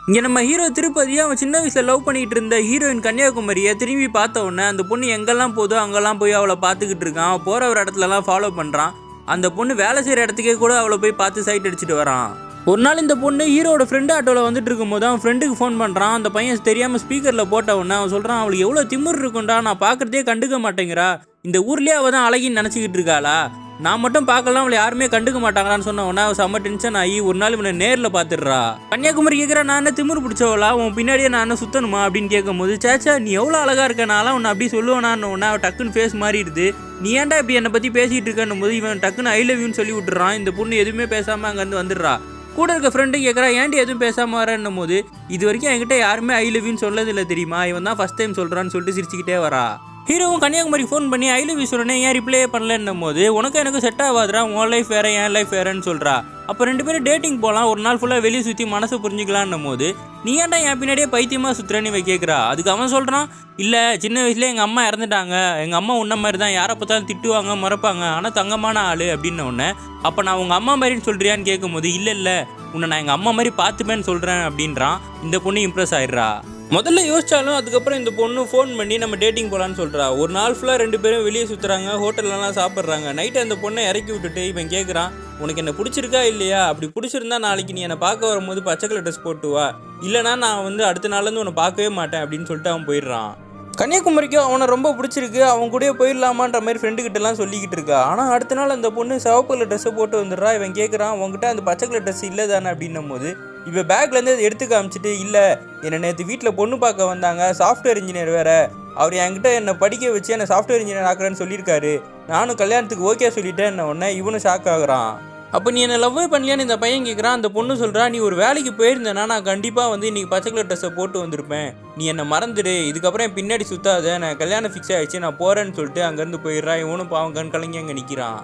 இங்கே நம்ம ஹீரோ திருப்பதியை அவன் சின்ன வயசில் லவ் பண்ணிகிட்டு இருந்த ஹீரோயின் கன்னியாகுமரியை திரும்பி பார்த்த உடனே அந்த பொண்ணு எங்கெல்லாம் போதோ அங்கெல்லாம் போய் அவளை பார்த்துக்கிட்டு இருக்கான். அவன் போகிற ஒரு இடத்துலலாம் ஃபாலோ பண்ணுறான். அந்த பொண்ணு வேலை செய்கிற இடத்துக்கே கூட அவளை போய் பார்த்து சைட் அடிச்சுட்டு வரான். ஒரு நாள் இந்த பொண்ணு ஹீரோட ஃப்ரெண்டு ஆட்டோவில் வந்துட்டு இருக்கும்போது அவன் ஃப்ரெண்டுக்கு ஃபோன் பண்ணுறான். அந்த பையன் தெரியாமல் ஸ்பீக்கரில் போட்ட உடனே அவன் சொல்கிறான், அவளுக்கு எவ்வளோ திமிர் இருக்குண்டா, நான் பார்க்குறதே கண்டுக்க மாட்டேங்கிறா, இந்த ஊர்லேயே அவள் தான் அழகின்னு நினச்சிக்கிட்டு இருக்காளா, நான் மட்டும் பார்க்கலாம் அவளை யாருமே கண்டுக்க மாட்டாங்களான்னு சொன்ன உடனே அவன் செம்ம டென்ஷன் ஆகி ஒரு நாள் இவனை நேரில் பார்த்துடுறா. கன்னியாகுமரி கேட்குறா, நான் என்ன திமிர் பிடிச்சவளா, உன் பின்னாடியே நான் என்ன சுத்தணுமா அப்படின்னு கேட்கும்போது, சேச்சா நீ எவ்வளோ அழகாக இருக்கனால உன்னை அப்படி சொல்லுவேனான்னு உடனே அவன் டக்குன்னு ஃபேஸ் மாறிடுது. நீ ஏன்டா இப்படி என்னை பற்றி பேசிகிட்டு இருக்கேன்னும் போது இவன் டக்குன்னு ஐ லவ் யூன்னு சொல்லி விட்டுறான். இந்த பொண்ணு எதுவுமே பேசாமல் அங்கேருந்து வந்துடுறா. கூட இருக்க ஃப்ரெண்டு கேட்குறா, ஏன்டி எதுவும் பேசாமல் வரேன்னும் போது, இது வரைக்கும் என்கிட்ட யாருமே ஐ லவ் யூன்னு சொல்லதில்லை தெரியுமா, இவன் தான் ஃபஸ்ட் டைம் சொல்கிறான்னு சொல்லிட்டு சிரிச்சுக்கிட்டே வரா. ஹீரோவும் கன்னியாகுமரிக்கு ஃபோன் பண்ணி ஐ லவ் யூ சொல்கிறேன் ஏன் ரிப்ளே பண்ணலன்னும் போது, உனக்கு எனக்கு செட் ஆகாதுரா, உன் லைஃப் வேறு என் லைஃப் வேறேன்னு சொல்கிறா. அப்போ 2 பேரும் டேட்டிங் போகலாம், ஒரு நாள் ஃபுல்லாக வெளியே சுற்றி மனசை புரிஞ்சிக்கலான்னும் போது, நீ ஏன்டா என் பின்னாடியே பைத்தியமாக சுற்றுறேன்னு இவன் கேட்குறா. அதுக்கு அவன் சொல்கிறான், இல்லை சின்ன வயசுலேயே எங்கள் அம்மா இறந்துட்டாங்க, எங்கள் அம்மா உன்ன மாதிரி தான், யாரை பார்த்தாலும் திட்டுவாங்க மறப்பாங்க, ஆனால் தங்கமான ஆள் அப்படின்னு ஒன்று. அப்போ நான் உங்கள் அம்மா மாதிரின்னு சொல்கிறியான்னு கேட்கும்போது, இல்லை உன்னை நான் எங்கள் அம்மா மாதிரி பார்த்துப்பேன்னு சொல்கிறேன் அப்படின்றான். இந்த பொண்ணு இம்ப்ரெஸ் ஆயிடுறா. முதல்ல யோசிச்சாலும் அதுக்கப்புறம் இந்த பொண்ணு ஃபோன் பண்ணி நம்ம டேட்டிங் போகலான்னு சொல்கிறா. ஒரு நாள் ஃபுல்லாக 2 பேரும் வெளியே சுற்றுறாங்க, ஹோட்டல்லலாம் சாப்பிட்றாங்க. நைட்டு அந்த பொண்ணை இறக்கி விட்டுட்டு இவன் கேட்குறான், உனக்கு என்ன பிடிச்சிருக்கா இல்லையா, அப்படி பிடிச்சிருந்தா நாளைக்கு நீ என்னை பார்க்க வரும்போது பச்சை கலர் ட்ரெஸ் போட்டு வா, இல்லைனா நான் அடுத்த நாள்லேருந்து உன்னை பார்க்கவே மாட்டேன் அப்படின்னு சொல்லிட்டு அவன் போயிடுறான். கன்னியாகுமரிக்கு அவனை ரொம்ப பிடிச்சிருக்கு, அவன் கூட போயிடலாமான்ற மாதிரி ஃப்ரெண்டுக்கிட்டலாம் சொல்லிக்கிட்டு இருக்கா. ஆனால் அடுத்த நாள் அந்த பொண்ணு சிவப்பு கலர் ட்ரெஸ்ஸை போட்டு வந்துடுறா. இவன் கேட்குறான், உங்ககிட்ட அந்த பச்சை கலர் ட்ரெஸ் இல்லை தானே அப்படின்னும் போது, இவன் பேக்லேருந்து அதை எடுத்து காமிச்சிட்டு, இல்லை என்னை நேற்று வீட்டில் பொண்ணு பார்க்க வந்தாங்க, சாஃப்ட்வேர் இன்ஜினியர் வேறு, அவர் என்கிட்ட என்னை படிக்க வச்சு என்னை சாஃப்ட்வேர் இன்ஜினியர் ஆக்குறேன்னு சொல்லியிருக்காரு, நானும் கல்யாணத்துக்கு ஓகே சொல்லிட்டேன் உடனே இவனும் ஷாக் ஆகுறான். அப்போ நீ என்னை லவ்வே பண்ணலையான்னு இந்த பையன் கேட்குறான். அந்த பொண்ணு சொல்கிறா, நீ ஒரு வேலைக்கு போயிருந்தேன்னா நான் கண்டிப்பாக இன்றைக்கி பச்சை கலர் ட்ரெஸ்ஸை போட்டு வந்திருப்பேன், நீ என்னை மறந்துடு, இதுக்கப்புறம் என் பின்னாடி சுற்றாத, நான் கல்யாணம் ஃபிக்ஸ் ஆகிடுச்சு நான் போகிறேன்னு சொல்லிட்டு அங்கேருந்து போயிடுறா. இவனும் பாவம் கண் கலங்கி அங்கே நிற்கிறான்.